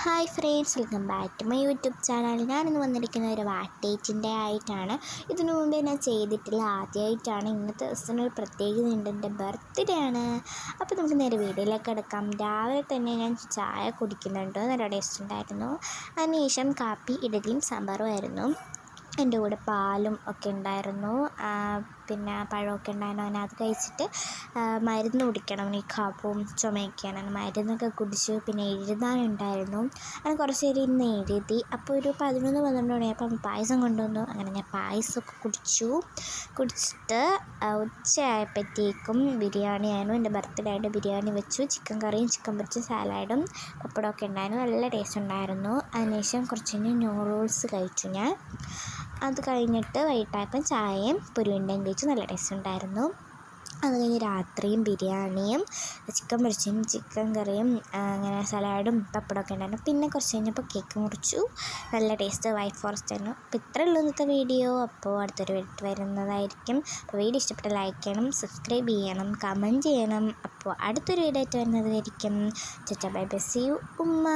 Hi friends, welcome back to my YouTube channel. ഞാനിന്ന് വന്നിരിക്കുന്ന ഒരു വാട്ടേജിൻ്റെ ആയിട്ടാണ്. ഇതിനു മുമ്പേ ഞാൻ ചെയ്തിട്ടില്ല, ആദ്യമായിട്ടാണ്. ഇന്നത്തെ ദിവസം ഒരു പ്രത്യേകത ഉണ്ട്, എൻ്റെ ബർത്ത്ഡേ ആണ്. അപ്പോൾ നമുക്ക് നേരെ വീഡിയോയിലേക്ക് കിടക്കാം. രാവിലെ തന്നെ ഞാൻ ചായ കുടിക്കുന്നുണ്ട്, നല്ല ടേസ്റ്റ് ഉണ്ടായിരുന്നു. അതിനുശേഷം കാപ്പി, ഇഡലിയും സാമ്പാറും ആയിരുന്നു. എൻ്റെ കൂടെ പാലും ഒക്കെ ഉണ്ടായിരുന്നു, പിന്നെ പഴമൊക്കെ ഉണ്ടായിരുന്നു. അതിനകത്ത് കഴിച്ചിട്ട് മരുന്ന് കുടിക്കണം, ഈ കഫവും ചുമയൊക്കെയാണ്. മരുന്നൊക്കെ കുടിച്ചു. പിന്നെ എഴുതാനുണ്ടായിരുന്നു, അങ്ങനെ കുറച്ച് നേരം ഇന്ന് എഴുതി. അപ്പോൾ ഒരു 11-12 മണിയായപ്പം പായസം കൊണ്ടുവന്നു. അങ്ങനെ ഞാൻ പായസമൊക്കെ കുടിച്ചിട്ട് ഉച്ചയായപ്പോഴത്തേക്കും ബിരിയാണി ആയിരുന്നു. എൻ്റെ ബർത്ത്ഡേ ആയിട്ട് ബിരിയാണി വെച്ചു. ചിക്കൻ കറിയും ചിക്കൻ പൊരിച്ചും സാലാഡും പപ്പടമൊക്കെ ഉണ്ടായിരുന്നു, നല്ല ടേസ്റ്റ് ഉണ്ടായിരുന്നു. അതിനുശേഷം കുറച്ച് കഴിഞ്ഞ് നൂഡിൽസ് കഴിച്ചു ഞാൻ. അത് കഴിഞ്ഞിട്ട് വൈകിട്ടായപ്പം ചായയും പൊരിയുണ്ടയും കഴിച്ചു, നല്ല ടേസ്റ്റ് ഉണ്ടായിരുന്നു. അത് കഴിഞ്ഞ് രാത്രിയും ബിരിയാണിയും ചിക്കൻ പൊരിച്ചതും ചിക്കൻ കറിയും അങ്ങനെ സലാഡും പപ്പടമൊക്കെ ഉണ്ടായിരുന്നു. പിന്നെ കുറച്ച് കഴിഞ്ഞപ്പോൾ കേക്ക് മുറിച്ചു, നല്ല ടേസ്റ്റ്, വൈറ്റ് ഫോറസ്റ്റ് ആയിരുന്നു. അപ്പോൾ ഇത്രയേ ഉള്ളൂ ഇന്നത്തെ വീഡിയോ. അപ്പോൾ അടുത്തൊരു വീഡിയോ വരുന്നതായിരിക്കും. അപ്പോൾ വീഡിയോ ഇഷ്ടപ്പെട്ട ലൈക്ക് ചെയ്യണം, സബ്സ്ക്രൈബ് ചെയ്യണം, കമൻറ്റ് ചെയ്യണം. അപ്പോൾ അടുത്തൊരു വീഡിയോ ആയിട്ട് വരുന്നതായിരിക്കും. ബൈ ബൈ, സീ യു ഉമ്മ.